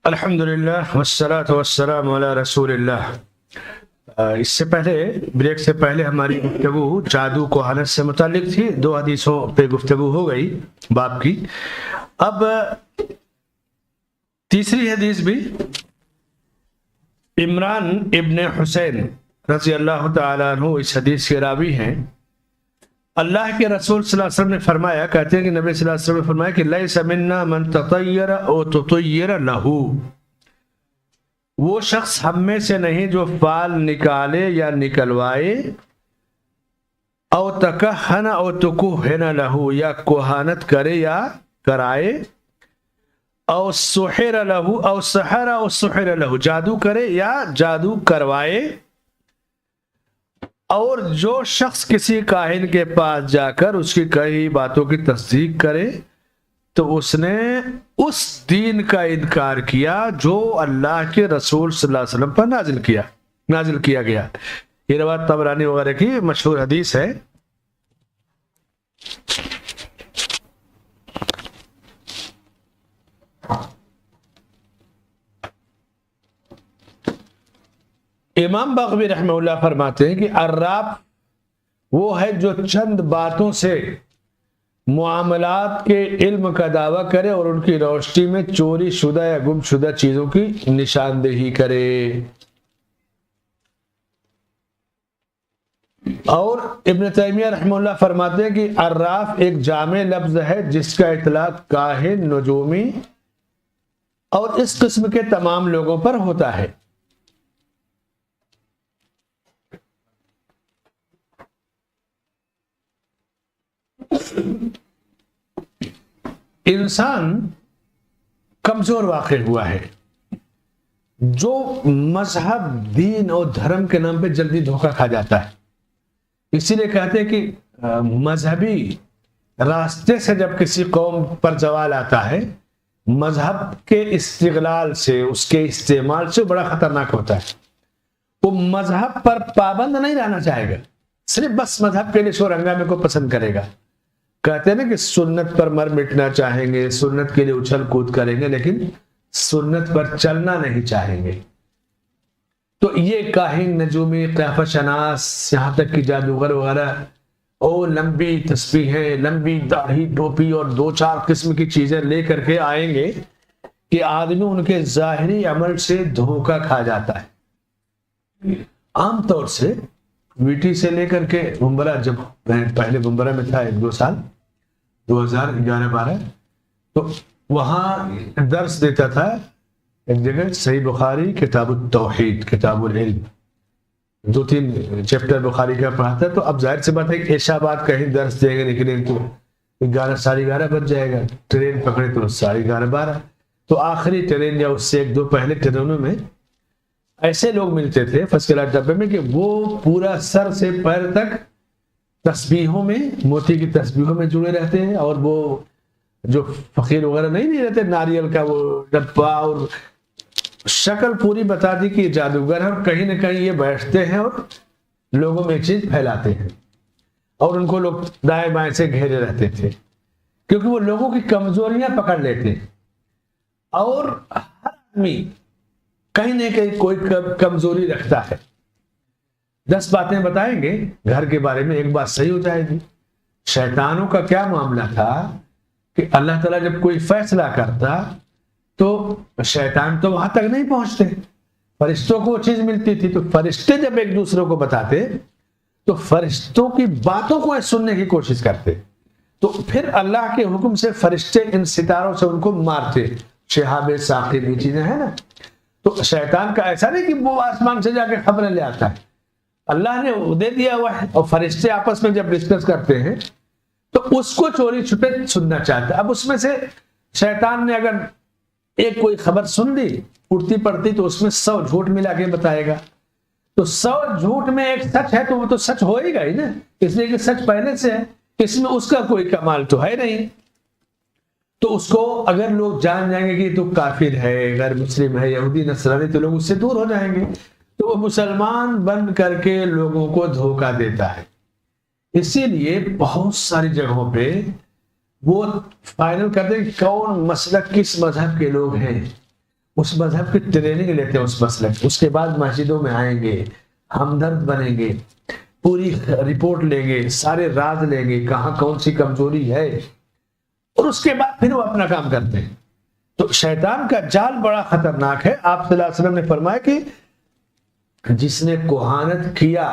الحمدللہ والصلاۃ والسلام علی رسول اللہ۔ اس سے پہلے بریک سے پہلے ہماری گفتگو جادو کہانت سے متعلق تھی، 2 حدیثوں پہ گفتگو ہو گئی باب کی۔ اب تیسری حدیث بھی عمران ابن حسین رضی اللہ تعالیٰ عنہ اس حدیث کے راوی ہیں۔ اللہ کے رسول صلی اللہ علیہ وسلم نے فرمایا، کہتے ہیں کہ نبی صلی اللہ علیہ وسلم نے فرمایا کہ لیس منا من تطیر او تطیر لہو، وہ شخص ہم میں سے نہیں جو فال نکالے یا نکلوائے، او تکہن او تکہن لہو، یا کوہانت کرے یا کرائے، او سحر لہو او سحر او سحر لہو، جادو کرے یا جادو کروائے۔ اور جو شخص کسی کاہن کے پاس جا کر اس کی کئی باتوں کی تصدیق کرے تو اس نے اس دین کا انکار کیا جو اللہ کے رسول صلی اللہ علیہ وسلم پر نازل کیا گیا۔ یہ روایت طبرانی وغیرہ کی مشہور حدیث ہے۔ امام بغوی رحمہ اللہ فرماتے ہیں کہ عراف وہ ہے جو چند باتوں سے معاملات کے علم کا دعویٰ کرے اور ان کی روشنی میں چوری شدہ یا گم شدہ چیزوں کی نشاندہی کرے۔ اور ابن تیمیہ رحمہ اللہ فرماتے ہیں کہ عراف ایک جامع لفظ ہے جس کا اطلاق کاہن، نجومی اور اس قسم کے تمام لوگوں پر ہوتا ہے۔ انسان کمزور واقع ہوا ہے جو مذہب، دین اور دھرم کے نام پہ جلدی دھوکہ کھا جاتا ہے۔ اسی لیے کہتے ہیں کہ مذہبی راستے سے جب کسی قوم پر زوال آتا ہے، مذہب کے استغلال سے، اس کے استعمال سے بڑا خطرناک ہوتا ہے۔ وہ مذہب پر پابند نہیں رہنا چاہے گا، صرف بس مذہب کے لیے شور ہنگامے کو پسند کرے گا۔ کہتے ہیں نا کہ سنت پر مر مٹنا چاہیں گے، سنت کے لیے اچھل کود کریں گے، لیکن سنت پر چلنا نہیں چاہیں گے۔ تو یہ کاہن، نجومی، قیافہ شناس، یہاں تک کہ جادوگر وغیرہ، اور لمبی تسبیحیں، لمبی داڑھی، ٹوپی اور 2-4 قسم کی چیزیں لے کر کے آئیں گے کہ آدمی ان کے ظاہری عمل سے دھوکہ کھا جاتا ہے۔ عام طور سے ویٹی سے لے کر کے بمبرا، جب میں پہلے بمبرا میں تھا 1-2 سال، 2011-12، تو وہاں درس دیتا تھا ایک جگہ، صحیح بخاری، کتاب التوحید، کتاب العلم، 2-3 چیپٹر بخاری کا پڑھاتا ہے۔ تو اب ظاہر سی بات ہے کہ عشاء بعد کہیں درس دیں گے، نکلیں تو 11 ساڑھے 11 بج جائے گا، ٹرین پکڑے تو 11:30، تو آخری ٹرین یا اس سے 1-2 پہلے ٹرینوں میں ایسے لوگ ملتے تھے فرسٹ کلاس ڈبے میں کہ وہ پورا سر سے پیر تک تسبیحوں میں، موتی کی تسبیحوں میں جڑے رہتے ہیں، اور وہ جو فقیر وغیرہ نہیں رہتے، ناریل کا وہ ڈبہ، اور شکل پوری بتا دی کہ جادوگر ہے، اور کہیں نہ کہیں یہ بیٹھتے ہیں اور لوگوں میں چیز پھیلاتے ہیں، اور ان کو لوگ دائیں بائیں سے گھیرے رہتے تھے، کیونکہ وہ لوگوں کی کمزوریاں پکڑ لیتے ہیں۔ اور ہر آدمی کہیں نہ کہیں کوئی کمزوری رکھتا ہے۔ 10 باتیں بتائیں گے گھر کے بارے میں، ایک بات صحیح ہو جائے گی۔ شیطانوں کا کیا معاملہ تھا کہ اللہ تعالیٰ جب کوئی فیصلہ کرتا تو شیطان تو وہاں تک نہیں پہنچتے، فرشتوں کو وہ چیز ملتی تھی، تو فرشتے جب ایک دوسرے کو بتاتے تو فرشتوں کی باتوں کو سننے کی کوشش کرتے، تو پھر اللہ کے حکم سے فرشتے ان ستاروں سے ان کو مارتے۔ شہاب ثاقب یہ چیزیں ہیں نا، تو شیطان کا ایسا نہیں کہ وہ آسمان سے جا کے خبریں لے آتا ہے، اللہ نے دے دیا ہوا ہے، اور فرشتے آپس میں جب ڈسکس کرتے ہیں تو اس کو چوری چھپے سننا چاہتا ہے۔ اب اس میں سے شیطان نے اگر ایک کوئی خبر سن لی اڑتی پڑتی، تو اس میں 100 جھوٹ ملا کے بتائے گا، تو 100 جھوٹ میں ایک سچ ہے، تو وہ تو سچ ہوئے گا ہی نا، اس لیے کہ سچ پہلے سے ہے، اس میں اس کا کوئی کمال تو ہے نہیں۔ تو اس کو اگر لوگ جان جائیں گے کہ تو کافر ہے، غیر مسلم ہے، یہودی نصرانی، تو لوگ اس سے دور ہو جائیں گے۔ تو وہ مسلمان بن کر کے لوگوں کو دھوکہ دیتا ہے. اسی لیے بہت ساری جگہوں پہ وہ فائنل کرتے ہیں کہ کون مسلک کس مذہب کے لوگ ہیں، اس مذہب کی ٹریننگ لیتے ہیں اس مسلک، اس کے بعد مسجدوں میں آئیں گے، ہمدرد بنیں گے، پوری رپورٹ لیں گے، سارے راز لیں گے کہاں کون سی کمزوری ہے، اور اس کے بعد پھر وہ اپنا کام کرتے ہیں. تو شیطان کا جال بڑا خطرناک ہے. آپ صلی اللہ علیہ وسلم نے فرمایا کہ جس نے کوہانت کیا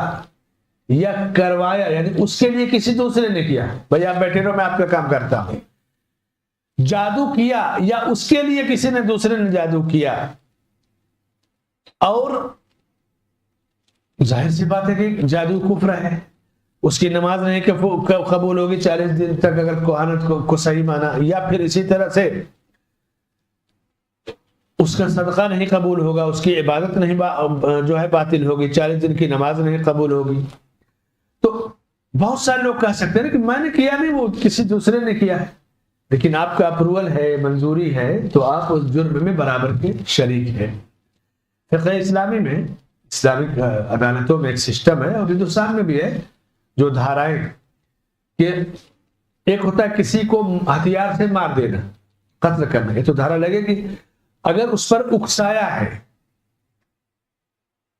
یا کروایا، یعنی اس کے لیے کسی دوسرے نے کیا، بھائی آپ بیٹھے رہو میں آپ کا کام کرتا ہوں، جادو کیا یا اس کے لیے کسی نے دوسرے نے جادو کیا، اور ظاہر سی بات ہے کہ جادو کفر ہے، اس کی نماز نہیں قبول ہوگی 40 دن تک اگر کوہانت کو صحیح مانا، یا پھر اسی طرح سے اس کا صدقہ نہیں قبول ہوگا، اس کی عبادت نہیں جو ہے باطل ہوگی، 40 دن کی نماز نہیں قبول ہوگی. تو بہت سارے لوگ کہہ سکتے ہیں کہ میں نے کیا نہیں، وہ کسی دوسرے نے کیا ہے، لیکن آپ کا اپروول ہے، منظوری ہے، تو آپ اس جرم میں برابر کے شریک ہیں. فقہ اسلامی میں، اسلامک عدالتوں میں ایک سسٹم ہے، اور ہندوستان میں بھی ہے، جو دھارائیں کہ ایک ہوتا ہے کسی کو ہتھیار سے مار دینا، قتل کرنا، یہ تو دھارا لگے گی. اگر اس پر اکسایا ہے،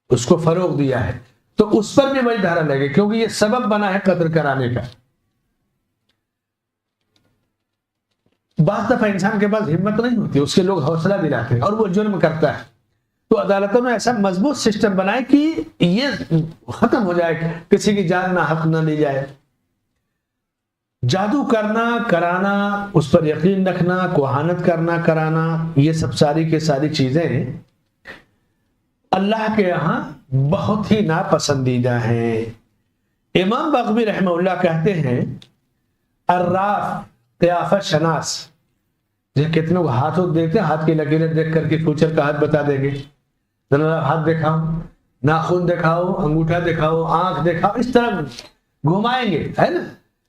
اس کو فروغ دیا ہے، تو اس پر بھی وہی دھارا لگے، کیونکہ یہ سبب بنا ہے قتل کرانے کا. بعض دفعہ انسان کے پاس ہمت نہیں ہوتی، اس کے لوگ حوصلہ دلاتے ہیں اور وہ جرم کرتا ہے. تو عدالتوں نے ایسا مضبوط سسٹم بنائے کہ یہ ختم ہو جائے، کسی کی جان نہ حق نہ لی جائے. جادو کرنا، کرانا، اس پر یقین رکھنا، کوہانت کرنا، کرانا، یہ سب ساری کے ساری چیزیں اللہ کے یہاں بہت ہی ناپسندیدہ ہیں. امام بغوی رحمہ اللہ کہتے ہیں عراف قیافہ شناس، جن کتنوں کو ہاتھوں دیکھتے ہیں، ہاتھ کی لکیریں دیکھ کر کے فیوچر کا ہاتھ بتا دیں گے، ذرا ہاتھ دکھاؤ، ناخن دکھاؤ، انگوٹھا دکھاؤ، آنکھ دکھاؤ، اس طرح گھمائیں گے، ہے نا،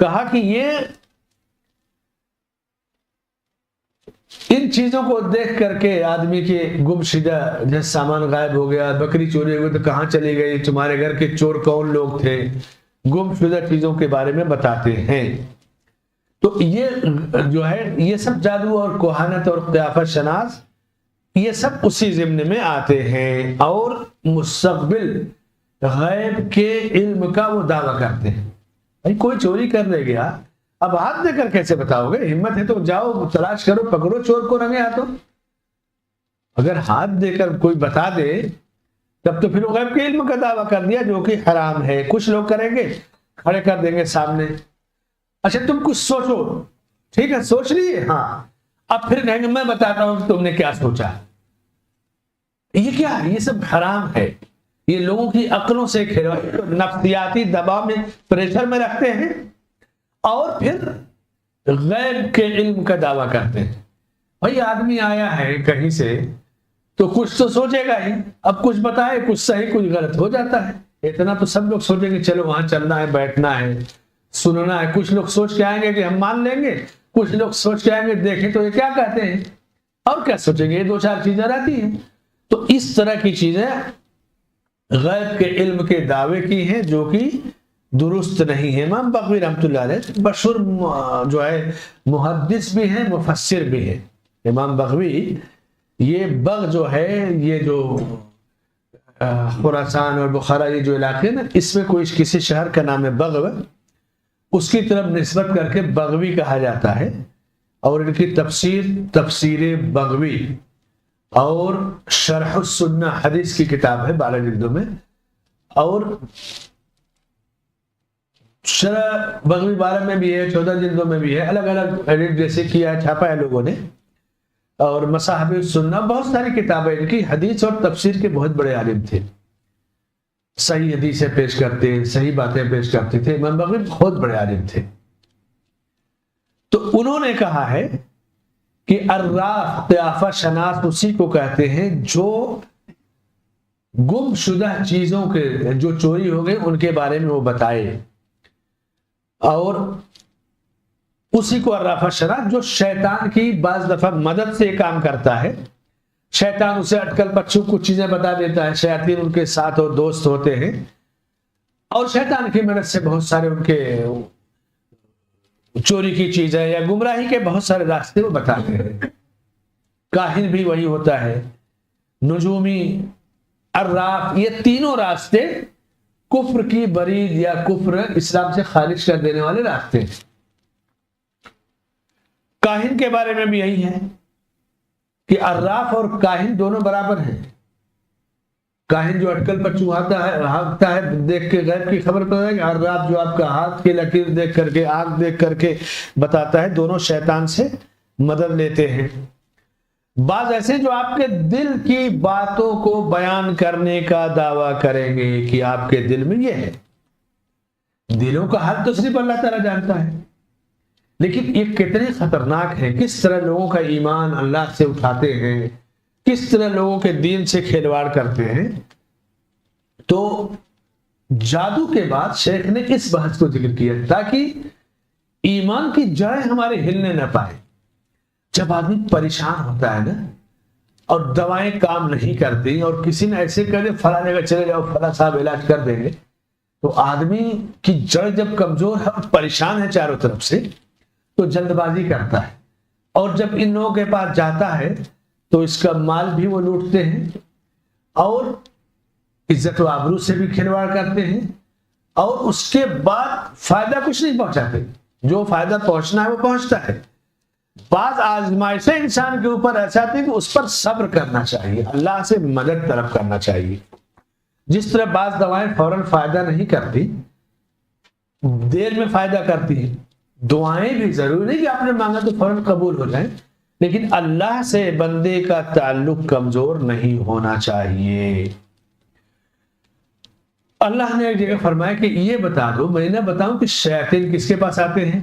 کہا کہ یہ ان چیزوں کو دیکھ کر کے آدمی کے گم شدہ جیسے سامان غائب ہو گیا، بکری چوری ہوئی تو کہاں چلی گئی، تمہارے گھر کے چور کون لوگ تھے، گم شدہ چیزوں کے بارے میں بتاتے ہیں. تو یہ جو ہے یہ سب جادو اور کوہانت اور قیافہ شناس، یہ سب اسی ضمن میں آتے ہیں، اور مستقبل غیب کے علم کا وہ دعویٰ کرتے ہیں. بھائی کوئی چوری کر لے گیا، اب ہاتھ دے کر کیسے بتاؤ گے؟ ہمت ہے تو جاؤ تلاش کرو، پکڑو چور کو رنگے ہاتھوں. اگر ہاتھ دے کر کوئی بتا دے تب تو پھر غیب کے علم کا دعویٰ کر دیا، جو کہ حرام ہے. کچھ لوگ کریں گے، کھڑے کر دیں گے سامنے، اچھا تم کچھ سوچو، ٹھیک ہے سوچ لیے، ہاں، اب پھر کہیں گے میں بتاتا ہوں کہ تم نے کیا سوچا. یہ کیا ہے؟ یہ سب حرام ہے. یہ لوگوں کی عقلوں سے نفسیاتی دباؤ میں، پریشر میں رکھتے ہیں، اور پھر غیب کے علم کا دعویٰ کرتے ہیں. بھائی آدمی آیا ہے کہیں سے تو کچھ تو سوچے گا ہی، اب کچھ بتائے، کچھ صحیح کچھ غلط ہو جاتا ہے. اتنا تو سب لوگ سوچیں گے چلو وہاں چلنا ہے، بیٹھنا ہے، سننا ہے. کچھ لوگ سوچ کے آئیں گے کہ ہم مان لیں گے، کچھ لوگ سوچ کے آئیں گے دیکھیں تو یہ کیا کہتے ہیں، اور کیا سوچیں گے. یہ دو چار چیزیں رہتی ہیں. تو اس طرح کی چیزیں غیب کے علم کے دعوے کی ہیں جو کہ درست نہیں ہے. امام بغوی رحمۃ اللہ علیہ مشہور جو ہے محدث بھی ہیں، مفسر بھی ہیں. امام بغوی، یہ بغ جو ہے، یہ جو خراسان اور بخارا یہ جو علاقے نا، اس میں کوئی کسی شہر کا نام ہے بغو، اس کی طرف نسبت کر کے بغوی کہا جاتا ہے. اور ان کی تفسیر بغوی اور شرح السنہ حدیث کی کتاب ہے 12 جلدوں میں، اور شرح بغوی 12 میں بھی ہے، 14 جلدوں میں بھی ہے، الگ الگ ایڈٹ جیسے کیا چھاپا ہے لوگوں نے. اور مصاحب السنہ، بہت ساری کتابیں ان کی. حدیث اور تفسیر کے بہت بڑے عالم تھے، صحیح حدیثیں پیش کرتے، صحیح باتیں پیش کرتے تھے. امام بغوی بہت بڑے عالم تھے. تو انہوں نے کہا ہے کہ عراف قیافہ شناس اسی کو کہتے ہیں جو گم شدہ چیزوں کے، جو چوری ہو گئے ان کے بارے میں وہ بتائے. اور اسی کو عرافہ شرح، جو شیطان کی بعض دفعہ مدد سے کام کرتا ہے. شیطان اسے اٹکل پچو کچھ چیزیں بتا دیتا ہے، شیاطین ان کے ساتھ اور دوست ہوتے ہیں، اور شیطان کی مدد سے بہت سارے ان کے چوری کی چیزیں یا گمراہی کے بہت سارے راستے وہ بتاتے ہیں. کاہن بھی وہی ہوتا ہے، نجومی، عراف، یہ تینوں راستے کفر کی برید یا کفر اسلام سے خارج کر دینے والے راستے ہیں. کاہن کے بارے میں بھی یہی ہے کہ عراف اور کاہن دونوں برابر ہیں. کاہن جو اٹکل پر چوہاتا ہے، ہانکتا ہے، دیکھ کے غیب کی خبر پتہ ہے. عراف جو آپ کا ہاتھ کی لکیر دیکھ کر کے، آنکھ دیکھ کر کے بتاتا ہے. دونوں شیطان سے مدد لیتے ہیں. بعض ایسے جو آپ کے دل کی باتوں کو بیان کرنے کا دعویٰ کریں گے کہ آپ کے دل میں یہ ہے. دلوں کا حال تو صرف اللہ تعالیٰ جانتا ہے، لیکن یہ کتنے خطرناک ہے. کس طرح لوگوں کا ایمان اللہ سے اٹھاتے ہیں، کس طرح لوگوں کے دین سے کھلواڑ کرتے ہیں. تو جادو کے بعد شیخ نے اس بحث کو ذکر کیا تاکہ ایمان کی جڑیں ہمارے ہلنے نہ پائے. جب آدمی پریشان ہوتا ہے نا، اور دوائیں کام نہیں کرتی، اور کسی نے ایسے کہہ دے فلاں جگہ چلے جاؤ، فلاں صاحب علاج کر دیں گے، تو آدمی کی جڑ جب کمزور ہے اور پریشان ہے چاروں طرف سے، تو جلد بازی کرتا ہے. اور جب ان لوگوں کے پاس جاتا ہے تو اس کا مال بھی وہ لوٹتے ہیں، اور عزت و آبرو سے بھی کھلواڑ کرتے ہیں، اور اس کے بعد فائدہ کچھ نہیں پہنچاتے. جو فائدہ پہنچنا ہے وہ پہنچتا ہے. بعض آزمائشیں انسان کے اوپر ایسا آتی ہے کہ اس پر صبر کرنا چاہیے، اللہ سے مدد طلب کرنا چاہیے. جس طرح بعض دوائیں فوراً فائدہ نہیں کرتی، دیر میں فائدہ کرتی ہیں. دعائیں بھی ضروری نہیں کہ آپ نے مانگا تو فوراً قبول ہو جائیں، لیکن اللہ سے بندے کا تعلق کمزور نہیں ہونا چاہیے. اللہ نے ایک جگہ فرمایا کہ یہ بتا دو، میں نہ بتاؤں کہ شیاطین کس کے پاس آتے ہیں.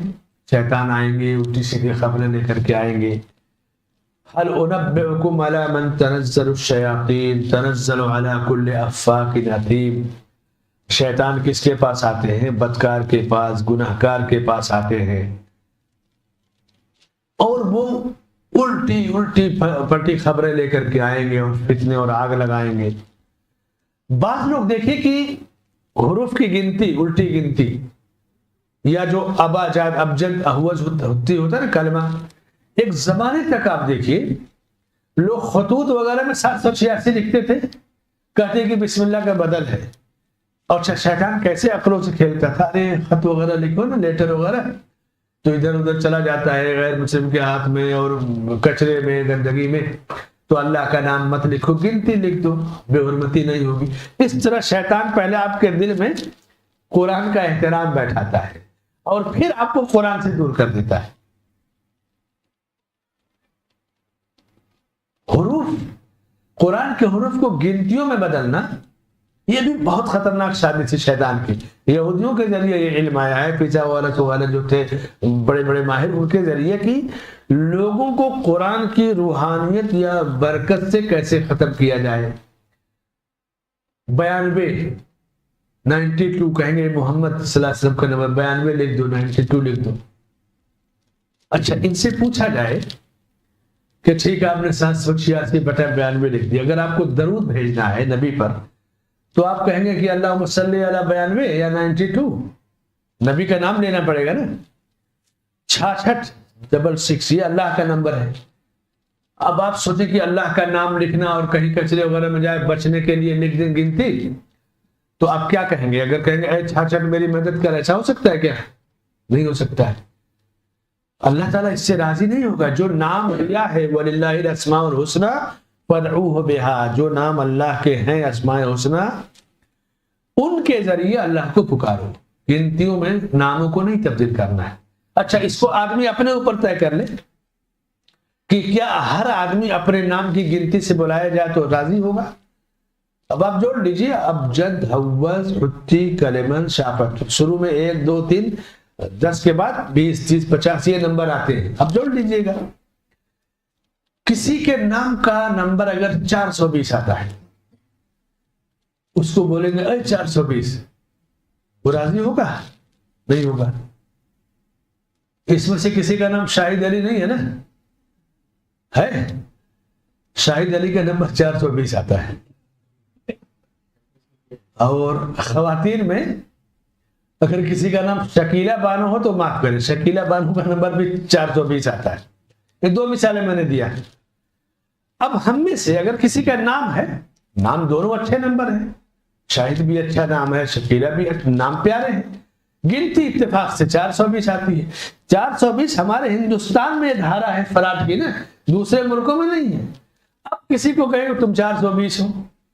شیطان آئیں گے، الٹی سیدھی خبریں لے کر کے آئیں گے. هل انبئکم علی من تنزل الشیاطین تنزل علی کل افاک اثیم. شیطان کس کے پاس آتے ہیں؟ بدکار کے پاس، گناہگار کے پاس آتے ہیں، اور وہ الٹی پلٹی خبریں لے کر کے آئیں گے اور فتنے اور آگ لگائیں گے. بعض لوگ دیکھیں کہ حروف کی گنتی، الٹی گنتی، یا جو ابا جاد ابجد احوج ہوتا ہے نا کلمہ، ایک زمانے تک آپ دیکھیے لوگ خطوط وغیرہ میں 786 لکھتے تھے، کہتے کہ بسم اللہ کا بدل ہے. اور شیطان کیسے عقلوں سے کھیلتا تھا، ارے خط وغیرہ لکھو نا، لیٹر وغیرہ، تو ادھر ادھر چلا جاتا ہے غیر مسلم کے ہاتھ میں اور کچرے میں، گندگی میں. تو اللہ کا نام مت لکھو، گنتی لکھ دو، بے حرمتی نہیں ہوگی. اس طرح شیطان پہلے آپ کے دل میں قرآن کا احترام بیٹھاتا ہے اور پھر آپ کو قرآن سے دور کر دیتا ہے. حروف، قرآن کے حروف کو گنتیوں میں بدلنا، یہ بھی بہت خطرناک سازش ہے شیطان کی. یہودیوں کے ذریعے یہ علم آیا ہے، پیچھا والا جو تھے بڑے بڑے ماہر، ان کے ذریعے کہ لوگوں کو قرآن کی روحانیت یا برکت سے کیسے ختم کیا جائے. 92 کہیں گے محمد صلی اللہ علیہ وسلم کا نمبر 92 لکھ دو، 92 لکھ دو. اچھا، ان سے پوچھا جائے کہ ٹھیک ہے آپ نے 786/92 لکھ دی، اگر آپ کو درود بھیجنا ہے نبی پر تو آپ کہیں گے کہ اللہم صلی علی 92 یا 92؟ نبی کا نام لینا پڑے گا نا. 6666 یہ اللہ کا نمبر ہے. اب آپ سوچیں کہ اللہ کا نام لکھنا اور کہیں کچرے وغیرہ میں جائے بچنے کے لیے لکھ دیں گنتی، تو آپ کیا کہیں گے؟ اگر کہیں گے اے 66 میری مدد کر، ایسا ہو سکتا ہے کیا؟ نہیں ہو سکتا ہے. اللہ تعالیٰ اس سے راضی نہیں ہوگا. جو نام لیا ہے وَلِلَّهِ الْأَسْمَاءُ الْحُسْنَى فَادْعُوهُ بِهَا، جو نام اللہ کے ہیں اسماء حسنہ، ان کے ذریعے اللہ کو پکارو. گنتیوں میں ناموں کو نہیں تبدیل کرنا ہے. اچھا، اس کو آدمی اپنے اوپر طے کر لے کہ کیا ہر آدمی اپنے نام کی گنتی سے بلایا جائے تو راضی ہوگا؟ اب آپ جوڑ لیجئے، ابجد، حوض، حتی، کلمن، شاپت، شروع میں 1 2 3 10 کے بعد 20 30 50 یہ نمبر آتے ہیں. اب جوڑ لیجئے گا. کسی کے نام کا نمبر اگر 420 آتا ہے، اس کو بولیں گے اے 420، وہ راضی ہوگا؟ نہیں ہوگا. اس میں سے کسی کا نام شاہد علی نہیں ہے نا؟ ہے؟ شاہد علی کا نمبر 420 آتا ہے. اور خواتین میں اگر کسی کا نام شکیلہ بانو ہو تو معاف کریں، شکیلہ بانو کا نمبر بھی 420 آتا ہے. یہ 2 مثالیں میں نے دیا ہے. اب ہم میں سے اگر کسی کا نام ہے، نام دونوں اچھے نمبر ہیں، شاہد بھی اچھا نام ہے، شکیلہ بھی نام پیارے ہیں، گنتی اتفاق سے 420 آتی ہے. 420 ہمارے ہندوستان میں دھارا ہے فراڈ کی نا، دوسرے ملکوں میں نہیں ہے. اب کسی کو کہے تم 420 ہو،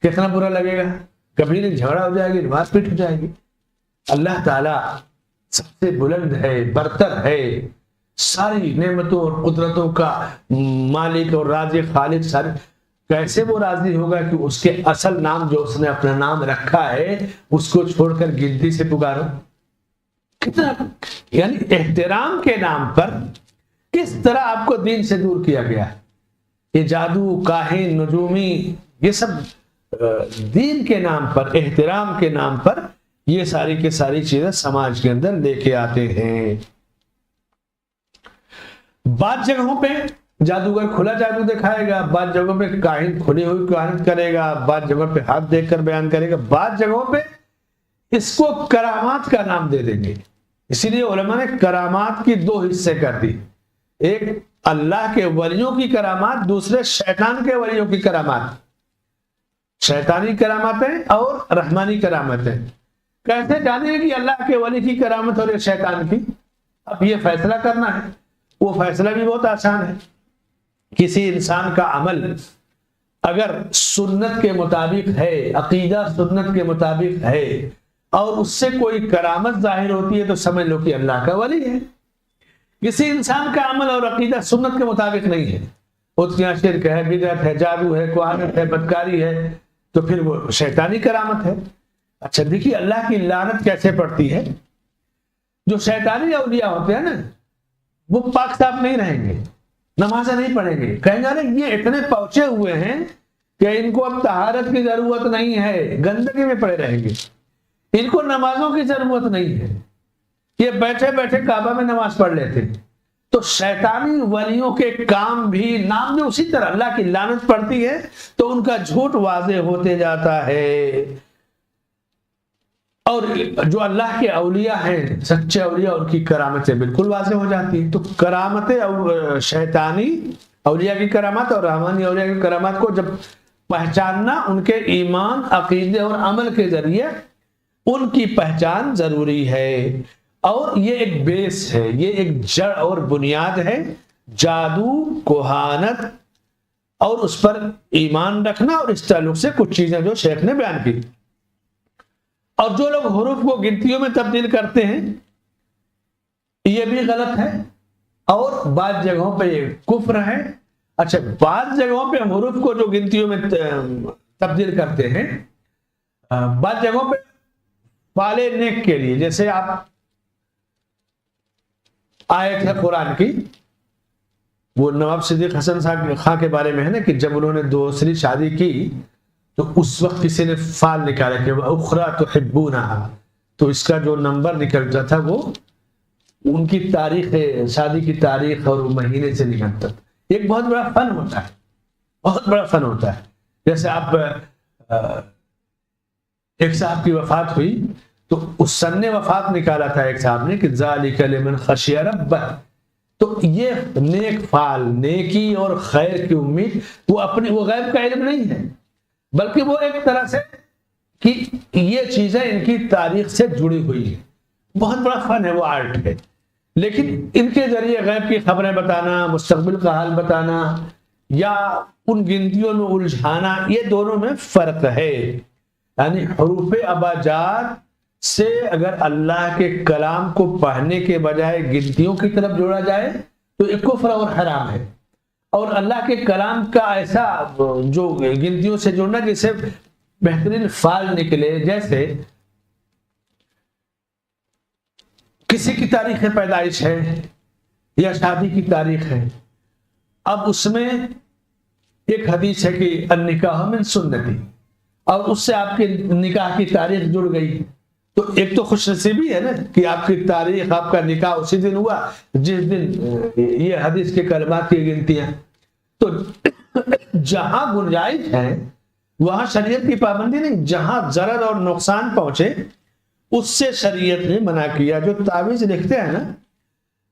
کتنا برا لگے گا، کبھی نہیں جھگڑا ہو جائے گی، نماز پیٹ ہو جائے گی. اللہ تعالیٰ سب سے بلند ہے، برتر ہے، ساری نعمتوں اور قدرتوں کا مالک اور رازق خالق. سارے کیسے وہ راضی ہوگا کہ اس کے اصل نام جو اس نے اپنا نام رکھا ہے اس کو چھوڑ کر گنتی سے پکارو؟ کتنا یعنی احترام کے نام پر کس طرح آپ کو دین سے دور کیا گیا ہے. یہ جادو، کاہن، نجومی، یہ سب دین کے نام پر، احترام کے نام پر یہ ساری کی ساری چیزیں سماج کے اندر لے کے آتے ہیں. بعض جگہوں پہ جادوگر کھلا جادو دکھائے گا، بعض جگہوں پہ کاہن کھلی ہوئی کہانی کرے گا، بعض جگہوں پہ ہاتھ دیکھ کر بیان کرے گا، بعض جگہوں پہ اس کو کرامات کا نام دے دیں گے. اسی لیے علماء نے کرامات کی 2 حصے کر دی، ایک اللہ کے ولیوں کی کرامات، دوسرے شیطان کے ولیوں کی کرامات. شیطانی کرامتیں اور رحمانی کرامتیں. کیسے جانیں کہ اللہ کے ولی کی کرامت اور شیطان کی؟ اب یہ فیصلہ کرنا ہے. وہ فیصلہ بھی بہت آسان ہے. کسی انسان کا عمل اگر سنت کے مطابق ہے، عقیدہ سنت کے مطابق ہے، اور اس سے کوئی کرامت ظاہر ہوتی ہے تو سمجھ لو کہ اللہ کا ولی ہے. کسی انسان کا عمل اور عقیدہ سنت کے مطابق نہیں ہے، اس کے یہاں شرک ہے، بدعت ہے، جادو ہے، کہانت ہے، بدکاری ہے، تو پھر وہ شیطانی کرامت ہے. اچھا دیکھیے اللہ کی لعنت کیسے پڑتی ہے. جو شیطانی اولیاء ہوتے ہیں نا وہ پاک صاف نہیں رہیں گے، نمازیں نہیں پڑھیں گے، کہیں گے یہ اتنے پہنچے ہوئے ہیں کہ ان کو اب طہارت کی ضرورت نہیں ہے، گندگی میں پڑے رہیں گے، ان کو نمازوں کی ضرورت نہیں ہے، یہ بیٹھے بیٹھے کعبہ میں نماز پڑھ لیتے. تو شیطانی ولیوں کے کام بھی، نام بھی اسی طرح اللہ کی لعنت پڑتی ہے تو ان کا جھوٹ واضح ہوتے جاتا ہے. اور جو اللہ کے اولیاء ہیں، سچے اولیاء، ان کی کرامتیں بالکل واضح ہو جاتی ہیں. تو کرامتیں شیطانی اولیاء کی کرامات اور رحمانی اولیاء کی کرامات کو جب پہچاننا، ان کے ایمان، عقیدے اور عمل کے ذریعے ان کی پہچان ضروری ہے. اور یہ ایک بیس ہے، یہ ایک جڑ اور بنیاد ہے. جادو، کوہانت اور اس پر ایمان رکھنا، اور اس تعلق سے کچھ چیزیں جو شیخ نے بیان کی. اور جو لوگ حروف کو گنتیوں میں تبدیل کرتے ہیں یہ بھی غلط ہے، اور بعض جگہوں پہ یہ کفر ہے. اچھا بعض جگہوں پہ حروف کو جو گنتیوں میں تبدیل کرتے ہیں، بعض جگہوں پہ فعال نیک کے لیے، جیسے آپ آیت ہے قرآن کی، وہ نواب صدیق حسن خان کے بارے میں ہے نا کہ جب انہوں نے دوسری شادی کی تو اس وقت کسی نے فال نکالا کہ اخرى تحبونها، تو اس کا جو نمبر نکلتا تھا وہ ان کی تاریخ، شادی کی تاریخ اور مہینے سے نکلتا تھا. ایک بہت بڑا فن ہوتا ہے، بہت بڑا فن ہوتا ہے. جیسے آپ ایک صاحب کی وفات ہوئی تو اس سن وفات نکالا تھا ایک صاحب نے کہ ذالک لمن خشی ربہ. تو یہ نیک فال، نیکی اور خیر کی امید، وہ غیب کا علم نہیں ہے، بلکہ وہ ایک طرح سے کہ یہ چیزیں ان کی تاریخ سے جڑی ہوئی ہیں. بہت بڑا فن ہے، وہ آرٹ ہے. لیکن ان کے ذریعے غیب کی خبریں بتانا، مستقبل کا حال بتانا یا ان گنتیوں میں الجھانا، یہ دونوں میں فرق ہے. یعنی حروف ابجاد سے اگر اللہ کے کلام کو پڑھنے کے بجائے گنتیوں کی طرف جوڑا جائے تو یہ کفر اور حرام ہے. اور اللہ کے کلام کا ایسا جو گنتیوں سے جوڑنا جس سے بہترین فال نکلے، جیسے کسی کی تاریخ پیدائش ہے یا شادی کی تاریخ ہے، اب اس میں ایک حدیث ہے کہ النکاح من سنتی، اور اس سے آپ کے نکاح کی تاریخ جڑ گئی، تو ایک تو خوش نصیبی ہے نا کہ آپ کی تاریخ، آپ کا نکاح اسی دن ہوا جس دن یہ حدیث کے کلمات کی گنتی ہیں. تو جہاں گنجائش ہے وہاں شریعت کی پابندی نہیں، جہاں ضرر اور نقصان پہنچے اس سے شریعت نے منع کیا. جو تعویذ لکھتے ہیں نا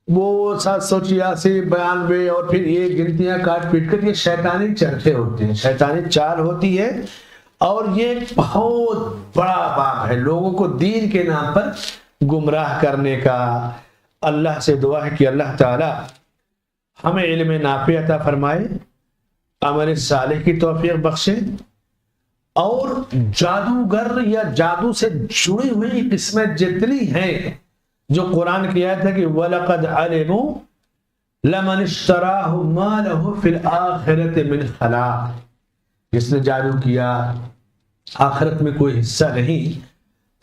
وہ 786 92 اور پھر یہ گنتیاں کاٹ پیٹ کر، یہ شیطانی چرچے ہوتے ہیں، شیطانی چال ہوتی ہے، اور یہ بہت بڑا باب ہے لوگوں کو دین کے نام پر گمراہ کرنے کا. اللہ سے دعا ہے کہ اللہ تعالی ہمیں علم نافع عطا فرمائے، عمل صالح کی توفیق بخشے، اور جادوگر یا جادو سے جڑی ہوئی قسمیں جتنی ہیں جو قرآن کی آیت ہے کہ وَلَقَدْ عَلِمُوا لَمَنِ اشْتَرَاهُ مَا لَهُ فِي الْآخِرَةِ مِنْ خَلَاقٍ، جس نے جادو کیا آخرت میں کوئی حصہ نہیں.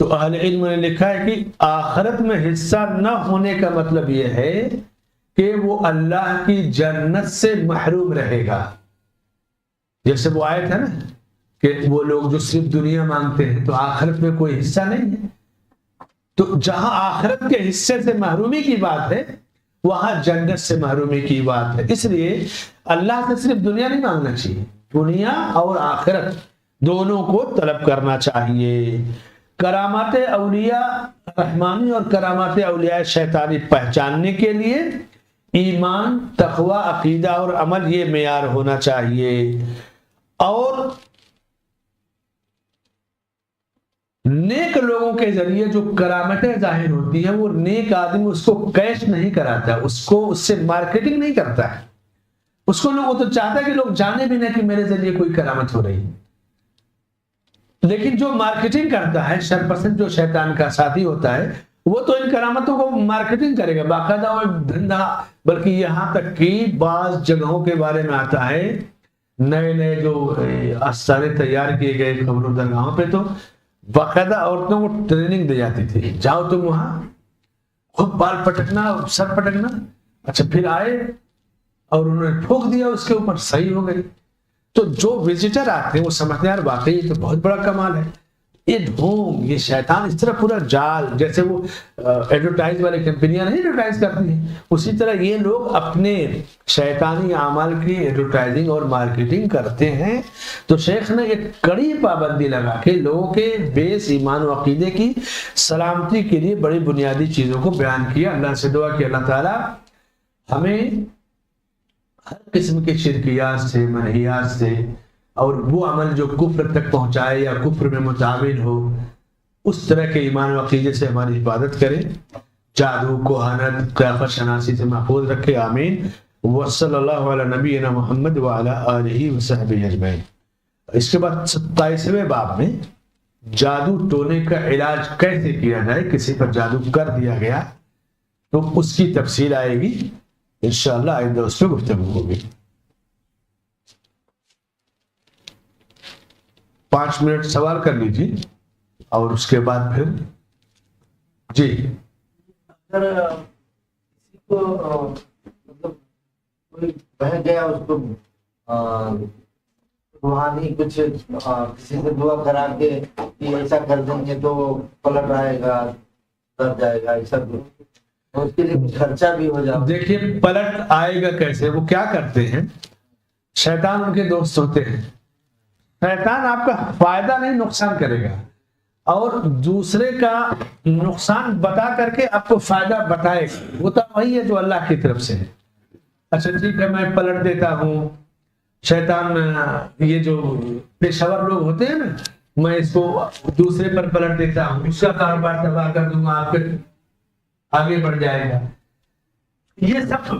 تو اہل علم نے لکھا ہے کہ آخرت میں حصہ نہ ہونے کا مطلب یہ ہے کہ وہ اللہ کی جنت سے محروم رہے گا. جیسے وہ آیت ہے نا کہ وہ لوگ جو صرف دنیا مانگتے ہیں تو آخرت میں کوئی حصہ نہیں ہے. تو جہاں آخرت کے حصے سے محرومی کی بات ہے وہاں جنت سے محرومی کی بات ہے. اس لیے اللہ سے صرف دنیا نہیں مانگنا چاہیے، دنیا اور آخرت دونوں کو طلب کرنا چاہیے. کرامات اولیاء رحمانی اور کرامات اولیاء شیطانی پہچاننے کے لیے ایمان، تقوی، عقیدہ اور عمل یہ معیار ہونا چاہیے. اور نیک لوگوں کے ذریعے جو کرامتیں ظاہر ہوتی ہیں وہ نیک آدمی اس کو کیش نہیں کراتا، اس سے مارکیٹنگ نہیں کرتا ہے. اس کو وہ تو چاہتا ہے کہ لوگ جانے بھی نہیں کہ میرے ذریعے کوئی کرامت ہو رہی ہے. لیکن جو مارکیٹنگ کرتا ہے، شرپرسن جو شیطان کا ساتھی ہوتا ہے، وہ تو ان کرامتوں کو مارکیٹنگ کرے گا باقاعدہ وہ دھندا. بلکہ یہاں تک کہ بعض جگہوں کے بارے میں آتا ہے، نئے نئے جو آستانے تیار کیے گئے قبروں درگاہوں پہ تو باقاعدہ عورتوں کو ٹریننگ دی جاتی تھی، جاؤ تم وہاں خود بال پٹکنا، سر پٹکنا. اچھا پھر آئے اور انہوں نے ٹھوک دیا اس کے اوپر، صحیح ہو گئی. تو جو وزٹر آتے ہیں وہ سمجھتے ہیں یار واقعی یہ تو بہت بڑا کمال ہے. یہ ڈھونگ، یہ شیطان اس طرح پورا جال، جیسے وہ ایڈورٹائز والی کمپنیاں نہیں ایڈورٹائز کرتی ہیں، اسی طرح یہ لوگ اپنے شیطانی اعمال کی ایڈورٹائزنگ اور مارکیٹنگ کرتے ہیں. تو شیخ نے ایک کڑی پابندی لگا کے لوگوں کے بیس ایمان و عقیدے کی سلامتی کے لیے بڑی بنیادی چیزوں کو بیان کیا. اللہ سے دعا کہ اللہ تعالی ہمیں ہر قسم کے شرکیات سے، منہیات سے، اور وہ عمل جو کفر تک پہنچائے یا کفر میں متعامل ہو اس طرح کے ایمان و عقیدے سے ہماری حفاظت کرے، جادو، کوہانت، قیافت شناسی سے محفوظ رکھے. آمین. وصلی اللہ علی نبینا محمد وعلی آلہ وصحبہ اجمعین. اس کے بعد 27ویں باب میں جادو ٹونے کا علاج کیسے کیا جائے، کسی پر جادو کر دیا گیا تو اس کی تفصیل آئے گی انشاءاللہ، آئندہ اس پہ گفتگو ہوگی. 5 منٹ سوال کر لیجیے اور اس کے بعد پھر جی. اگر کسی کو مطلب کوئی بہ گیا، اس کو روحانی کچھ کسی سے دعا کرا کے کہ ایسا کر دیں گے تو پلٹ آئے گا، کر جائے گا، ایسا اس کے لیے کچھ خرچہ بھی ہو جائے. دیکھیے پلٹ آئے گا کیسے، وہ کیا کرتے ہیں، شیطان ان کے دوست ہوتے ہیں. شیطان آپ کا فائدہ نہیں نقصان کرے گا، اور دوسرے کا نقصان بتا کر کے آپ کو فائدہ بتائے گا. وہ تو وہی ہے جو اللہ کی طرف سے ہے. اچھا ٹھیک ہے میں پلٹ دیتا ہوں. شیطان یہ جو پیشور لوگ ہوتے ہیں نا، میں اس کو دوسرے پر پلٹ دیتا ہوں، اس کا کاروبار تباہ کر دوں گا، آپ کے آگے بڑھ جائے گا. یہ سب